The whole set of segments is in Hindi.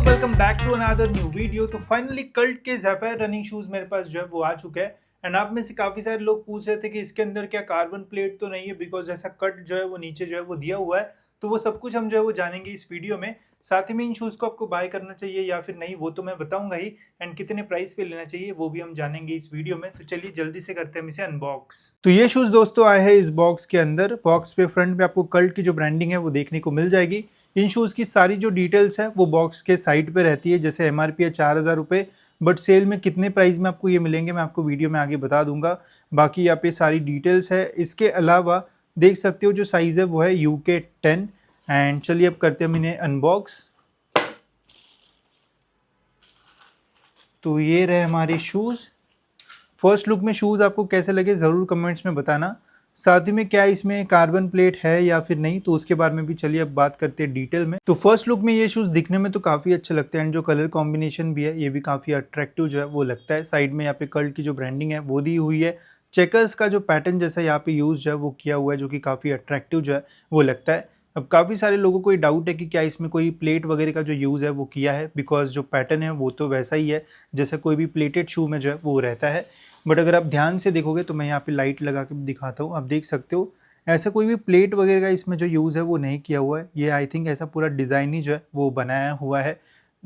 Welcome back to another new video. तो फाइनली कल्ट के ज़ेफायर रनिंग शूज़ मेरे पास जो है वो आ चुका है। एंड आप में से काफ़ी सारे लोग पूछ रहे थे कि इसके अंदर क्या कार्बन प्लेट तो नहीं है, बिकॉज ऐसा कट जो है वो नीचे जो है वो दिया हुआ है। तो वो सब कुछ हम जो है वो जानेंगे इस वीडियो में। साथ ही में इन शूज़ को आपको बाय करना चाहिए या फिर नहीं वो तो मैं बताऊंगा ही, एंड कितने प्राइस पे लेना चाहिए वो भी हम जानेंगे इस वीडियो में। तो चलिए जल्दी से करते हैं हम इसे अनबॉक्स। तो ये शूज़ दोस्तों आए हैं इस बॉक्स के अंदर। बॉक्स पे फ्रंट पे आपको कल्ट की जो ब्रांडिंग है वो देखने को मिल जाएगी। इन शूज़ की सारी जो डिटेल्स है वो बॉक्स के साइड पे रहती है। जैसे एमआरपी है 4000 रुपये, बट सेल में कितने प्राइस में आपको ये मिलेंगे मैं आपको वीडियो में आगे बता दूंगा। बाकी यहाँ पे सारी डिटेल्स है। इसके अलावा देख सकते हो जो साइज़ है वो है UK10। एंड चलिए अब करते हैं हम इन्हें अनबॉक्स। तो ये रहे हमारे शूज़। फर्स्ट लुक में शूज़ आपको कैसे लगे ज़रूर कमेंट्स में बताना। साथ ही में क्या इसमें कार्बन प्लेट है या फिर नहीं, तो उसके बारे में भी चलिए अब बात करते हैं डिटेल में। तो फर्स्ट लुक में ये शूज़ दिखने में तो काफ़ी अच्छे लगते हैं एंड जो कलर कॉम्बिनेशन भी है ये भी काफ़ी अट्रैक्टिव जो है वो लगता है। साइड में यहाँ पे कल्ट की जो ब्रांडिंग है वो दी हुई है। चेकर्स का जो पैटर्न जैसा यहाँ पे यूज़ जो है वो किया हुआ है, जो कि काफ़ी अट्रैक्टिव जो है वो लगता है। अब काफ़ी सारे लोगों को ये डाउट है कि क्या इसमें कोई प्लेट वगैरह का जो यूज़ है वो किया है, बिकॉज जो पैटर्न है वो तो वैसा ही है जैसा कोई भी प्लेटेड शू में जो है वो रहता है। बट अगर आप ध्यान से देखोगे तो मैं यहाँ पे लाइट लगा के दिखाता हूँ, आप देख सकते हो ऐसा कोई भी प्लेट वगैरह का इसमें जो यूज़ है वो नहीं किया हुआ है। ये आई थिंक ऐसा पूरा डिज़ाइन ही जो है वो बनाया हुआ है।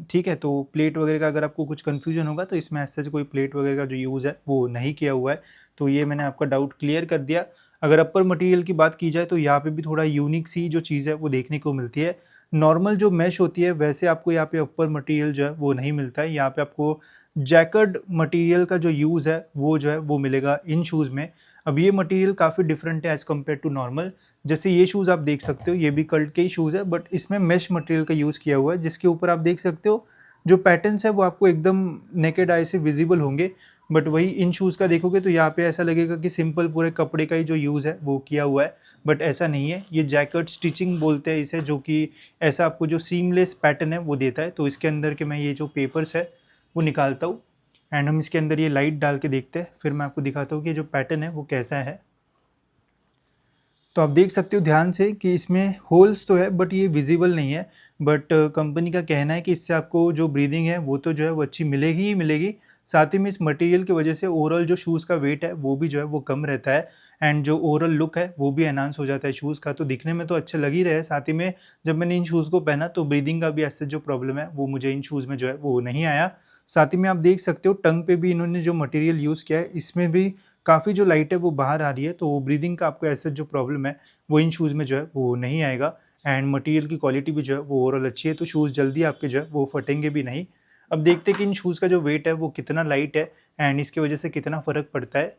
ठीक है, तो प्लेट वगैरह का अगर आपको कुछ कन्फ्यूजन होगा तो इसमें ऐसे से कोई प्लेट वगैरह का जो यूज़ है वो नहीं किया हुआ है। तो ये मैंने आपका डाउट क्लियर कर दिया। अगर अपर मटेरियल की बात की जाए तो यहाँ पे भी थोड़ा यूनिक सी जो चीज़ है वो देखने को मिलती है। नॉर्मल जो मैश होती है वैसे आपको यहाँ पे अपर मटेरियल जो है वो नहीं मिलता है। यहाँ पे आपको जैकर्ड मटेरियल का जो यूज़ है वो जो है वो मिलेगा इन शूज़ में। अब ये मटेरियल काफ़ी डिफरेंट है एज़ कम्पेयर टू नॉर्मल। जैसे ये शूज़ आप देख सकते हो, ये भी कल्ट के ही शूज़ है बट इसमें मेश मटेरियल का यूज़ किया हुआ है, जिसके ऊपर आप देख सकते हो जो पैटर्न्स है वो आपको एकदम नेकेड आई से विजिबल होंगे। बट वही इन शूज़ का देखोगे तो यहाँ पे ऐसा लगेगा कि सिंपल पूरे कपड़े का ही जो यूज़ है वो किया हुआ है, बट ऐसा नहीं है। ये जैकेट स्टिचिंग बोलते हैं इसे, जो कि ऐसा आपको जो सीमलेस पैटर्न है वो देता है। तो इसके अंदर के मैं ये जो पेपर्स है वो निकालता हूँ एंड हम इसके अंदर ये लाइट डाल के देखते हैं, फिर मैं आपको दिखाता हूँ कि जो पैटर्न है वो कैसा है। तो आप देख सकते हो ध्यान से कि इसमें होल्स तो है बट ये विजिबल नहीं है। बट कंपनी का कहना है कि इससे आपको जो ब्रीदिंग है वो तो जो है वो अच्छी मिलेगी ही मिलेगी। साथ ही में इस मटेरियल की वजह से ओवरऑल जो शूज़ का वेट है वो भी जो है वो कम रहता है एंड जो ओवरऑल लुक है वो भी एनहांस हो जाता है शूज़ का। तो दिखने में तो अच्छे लग ही रहे हैं। साथ ही में जब मैंने इन शूज़ को पहना तो ब्रीदिंग का भी ऐसे जो प्रॉब्लम है वो मुझे इन शूज़ में जो है वो नहीं आया। साथ ही में आप देख सकते हो टंग पे भी इन्होंने जो मटेरियल यूज़ किया है इसमें भी काफ़ी जो लाइट है वो बाहर आ रही है। तो ब्रीदिंग का आपको ऐसे जो प्रॉब्लम है वो इन शूज़ में जो है वो नहीं आएगा एंड मटेरियल की क्वालिटी भी जो है वो ओवरऑल अच्छी है। तो शूज़ जल्दी आपके जो है वो फटेंगे भी नहीं। अब देखते हैं कि इन शूज़ का जो वेट है वो कितना लाइट है एंड इसकी वजह से कितना फ़र्क पड़ता है।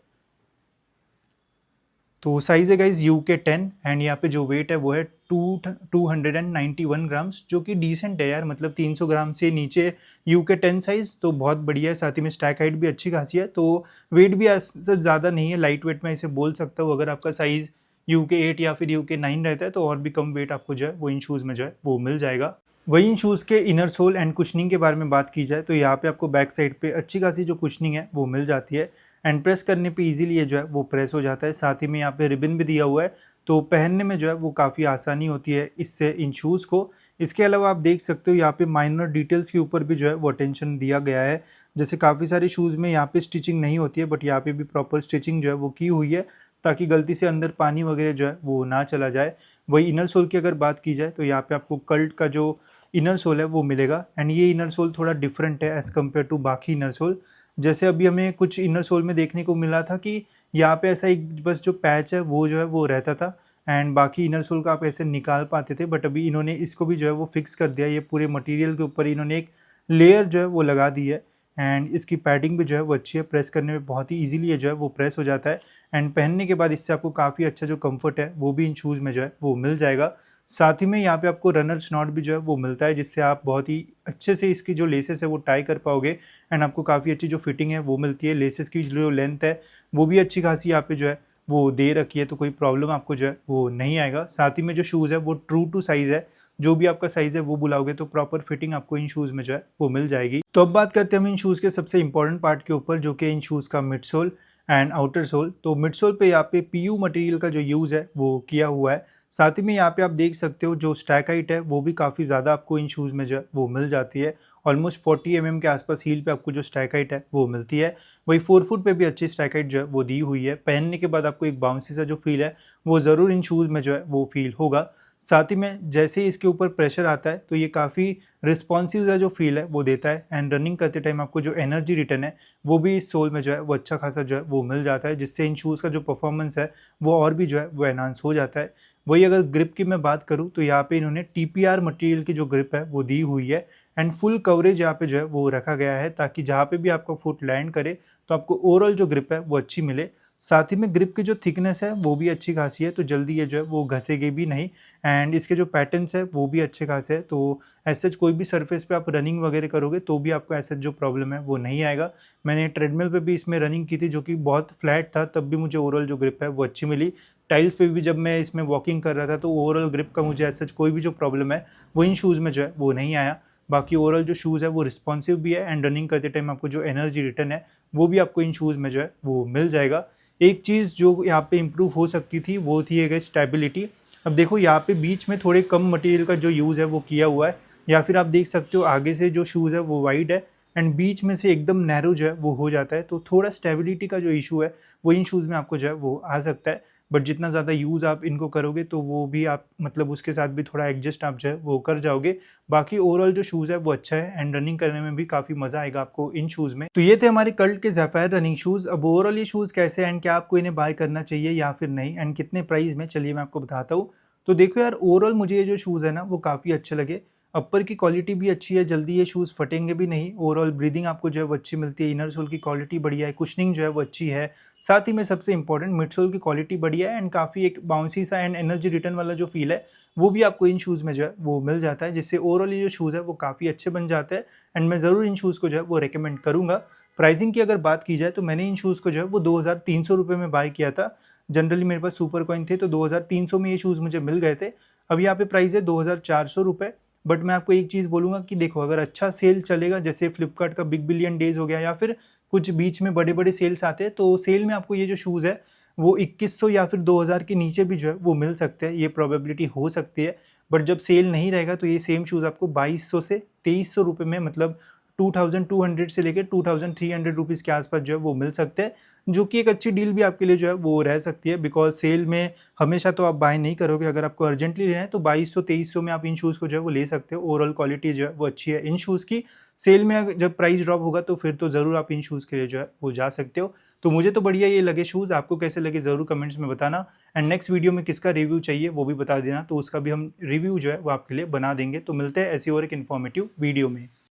तो साइज़ है गाइज UK10 एंड यहाँ पे जो वेट है वो है 291 ग्राम्स, जो कि डिसेंट है यार। मतलब 300 ग्राम से नीचे UK10 साइज़ तो बहुत बढ़िया है। साथ ही में स्टैक हाइट भी अच्छी खासी है, तो वेट भी ऐसा ज़्यादा नहीं है, लाइट वेट मैं इसे बोल सकता हूँ। अगर आपका साइज़ UK8 या फिर UK9 रहता है तो और भी कम वेट आपको जो है वो इन शूज़ में जो है वो मिल जाएगा। वही इन शूज़ के इनर सोल एंड कुशनिंग के बारे में बात की जाए तो यहाँ पे आपको बैक साइड पे अच्छी खासी जो कुशनिंग है वो मिल जाती है एंड प्रेस करने पे इजीली ये जो है वो प्रेस हो जाता है। साथ ही में यहाँ पे रिबन भी दिया हुआ है, तो पहनने में जो है वो काफ़ी आसानी होती है इससे इन शूज़ को। इसके अलावा आप देख सकते हो यहाँ पे माइनर डिटेल्स के ऊपर भी जो है वो अटेंशन दिया गया है। जैसे काफ़ी सारे शूज़ में यहाँ पे स्टिचिंग नहीं होती है बट यहाँ पे भी प्रॉपर स्टिचिंग जो है वो की हुई है, ताकि गलती से अंदर पानी वगैरह जो है वो ना चला जाए। वही इनर सोल की अगर बात की जाए तो यहाँ पे आपको कल्ट का जो इनर सोल है वो मिलेगा एंड ये इनर सोल थोड़ा डिफरेंट है एज़ कम्पेयर टू बाकी इनर सोल। जैसे अभी हमें कुछ इनर सोल में देखने को मिला था कि यहाँ पे ऐसा एक बस जो पैच है वो जो है वो रहता था एंड बाकी इनर सोल का आप ऐसे निकाल पाते थे, बट अभी इन्होंने इसको भी जो है वो फिक्स कर दिया। ये पूरे मटेरियल के ऊपर इन्होंने एक लेयर जो है वो लगा दी है एंड इसकी पैडिंग भी जो है वो अच्छी है। प्रेस करने में बहुत ही ईजिली ये जो है वो प्रेस हो जाता है एंड पहनने के बाद इससे आपको काफ़ी अच्छा जो कम्फर्ट है वो भी इन शूज़ में जो है वो मिल जाएगा। साथ ही में यहाँ पे आपको रनर स्नॉट भी जो है वो मिलता है, जिससे आप बहुत ही अच्छे से इसकी जो लेसेस है वो टाई कर पाओगे एंड आपको काफ़ी अच्छी जो फिटिंग है वो मिलती है। लेसेस की जो लेंथ है वो भी अच्छी खासी यहाँ पे जो है वो दे रखी है, तो कोई प्रॉब्लम आपको जो है वो नहीं आएगा। साथ ही में जो शूज़ है वो ट्रू टू साइज़ है, जो भी आपका साइज़ है वो बुलाओगे तो प्रॉपर फिटिंग आपको इन शूज़ में जो है वो मिल जाएगी। तो अब बात करते हैं हम इन शूज़ के सबसे इंपॉर्टेंट पार्ट के ऊपर, जो कि इन शूज़ का mid sole and outer sole. तो मिड सोल पे यहाँ पे PU मटेरियल का जो यूज़ है वो किया हुआ है। साथ ही में यहाँ पे आप देख सकते हो जो स्टैक हाइट है वो भी काफ़ी ज़्यादा आपको इन शूज़ में जो है वो मिल जाती है। ऑलमोस्ट 40 mm के आसपास हील पे आपको जो स्टैक हाइट है वो मिलती है। वही 4 फुट पे भी अच्छी स्टैक हाइट जो है वो दी हुई है। पहनने के बाद आपको एक बाउंसी सा जो फील है वो ज़रूर इन शूज़ में जो है वो फील होगा। साथ ही में जैसे ही इसके ऊपर प्रेशर आता है तो ये काफ़ी रिस्पॉन्सिव सा जो फील है वो देता है एंड रनिंग करते टाइम आपको जो एनर्जी रिटर्न है वो भी इस सोल में जो है वो अच्छा खासा जो है वो मिल जाता है, जिससे इन शूज़ का जो परफॉर्मेंस है वो और भी जो है वो एनहांस हो जाता है। वही अगर ग्रिप की मैं बात करूँ तो यहाँ पे इन्होंने टीपीआर मटेरियल की जो ग्रिप है वो दी हुई है एंड फुल कवरेज यहाँ पे जो है वो रखा गया है, ताकि जहाँ पे भी आपका फुट लैंड करे तो आपको ओवरऑल जो ग्रिप है वो अच्छी मिले। साथ ही में ग्रिप की जो थिकनेस है वो भी अच्छी खासी है, तो जल्दी ये जो है वो घसेगी भी नहीं एंड इसके जो पैटर्न्स है वो भी अच्छे खासे है। तो ऐसे कोई भी सरफेस पे आप रनिंग वगैरह करोगे तो भी आपको ऐसा जो प्रॉब्लम है वो नहीं आएगा। मैंने ट्रेडमिल पे भी इसमें रनिंग की थी जो कि बहुत फ्लैट था, तब भी मुझे ओवरऑल जो ग्रिप है वो अच्छी मिली। टाइल्स पे भी जब मैं इसमें वॉकिंग कर रहा था तो ओवरऑल ग्रिप का मुझे ऐसा कोई भी जो प्रॉब्लम है वो इन शूज़ में जो है वो नहीं आया। बाकी ओवरऑल जो शूज़ है वो रिस्पॉन्सिव भी है एंड रनिंग करते टाइम आपको जो एनर्जी रिटर्न है वो भी आपको इन शूज़ में जो है वो मिल जाएगा। एक चीज़ जो यहाँ पे इम्प्रूव हो सकती थी वो थी एक स्टेबिलिटी। अब देखो यहाँ पे बीच में थोड़े कम मटेरियल का जो यूज़ है वो किया हुआ है, या फिर आप देख सकते हो आगे से जो शूज़ है वो वाइड है एंड बीच में से एकदम नैरो जो है वो हो जाता है, तो थोड़ा स्टेबिलिटी का जो इशू है वो इन शूज़ में आपको जो है वो आ सकता है। बट जितना ज़्यादा यूज़ आप इनको करोगे तो वो भी आप मतलब उसके साथ भी थोड़ा एडजस्ट आप जो है वो कर जाओगे। बाकी ओवरऑल जो शूज़ है वो अच्छा है एंड रनिंग करने में भी काफ़ी मज़ा आएगा आपको इन शूज़ में। तो ये थे हमारे कल्ट के ज़ेफायर रनिंग शूज़। अब ओवरऑल ये शूज़ कैसे हैं एंड क्या आपको इन्हें बाय करना चाहिए या फिर नहीं एंड कितने प्राइस में, चलिए मैं आपको बताता हूँ। तो देखो यार, ओवरऑल मुझे ये जो शूज़ है ना वो काफ़ी अच्छे लगे। अपर की क्वालिटी भी अच्छी है, जल्दी ये शूज़ फटेंगे भी नहीं। ओवरऑल ब्रीदिंग आपको जो है वो अच्छी मिलती है। इनर सोल की क्वालिटी बढ़िया है, कुशनिंग जो है वो अच्छी है। साथ ही में सबसे इंपॉर्टेंट मिड सोल की क्वालिटी बढ़िया है एंड काफ़ी एक बाउंसी सा एंड एनर्जी रिटर्न वाला जो फील है वो भी आपको इन शूज़ में जो है वो मिल जाता है, जिससे ओवरऑल ये जो शूज़ है वो काफ़ी अच्छे बन जाते हैं एंड मैं ज़रूर इन शूज़ को जो है वो रिकमेंड करूँगा। प्राइसिंग की अगर बात की जाए तो मैंने इन शूज़ को जो है वो 2300 रुपये में बाय किया था। जनरली मेरे पास सुपर कॉइन थे तो 2300 में ये शूज़ मुझे मिल गए थे। अब यहाँ पे प्राइस है 2400 रुपये। बट मैं आपको एक चीज़ बोलूँगा कि देखो, अगर अच्छा सेल चलेगा जैसे फ्लिपकार्ट का बिग बिलियन डेज़ हो गया या फिर कुछ बीच में बड़े-बड़े सेल्स आते हैं, तो सेल में आपको ये जो शूज़ है वो 2100 या फिर 2000 के नीचे भी जो है वो मिल सकते हैं, ये प्रोबेबिलिटी हो सकती है। बट जब सेल नहीं रहेगा तो ये सेम शूज़ आपको 2200 से 2300 रुपये में, मतलब 2200 से लेकर 2300 रुपीज़ के आसपास जो है वो मिल सकते हैं, जो कि एक अच्छी डील भी आपके लिए जो है वो रह सकती है। बिकॉज़ सेल में हमेशा तो आप बाय नहीं करोगे, अगर आपको अर्जेंटली लेना है तो 2200-2300 में आप इन शूज़ को जो है वो ले सकते हो। ओवरऑल क्वालिटी जो है वो अच्छी है इन शूज़ की। सेल में जब प्राइस ड्रॉप होगा तो फिर तो ज़रूर आप इन शूज़ के लिए जो है वो जा सकते हो। तो मुझे तो बढ़िया ये लगे शूज़, आपको कैसे लगे ज़रूर कमेंट्स में बताना एंड नेक्स्ट वीडियो में किसका रिव्यू चाहिए वो भी बता देना, तो उसका भी हम रिव्यू जो है वो आपके लिए बना देंगे। तो मिलते हैं ऐसी और एक इन्फॉर्मेटिव वीडियो में।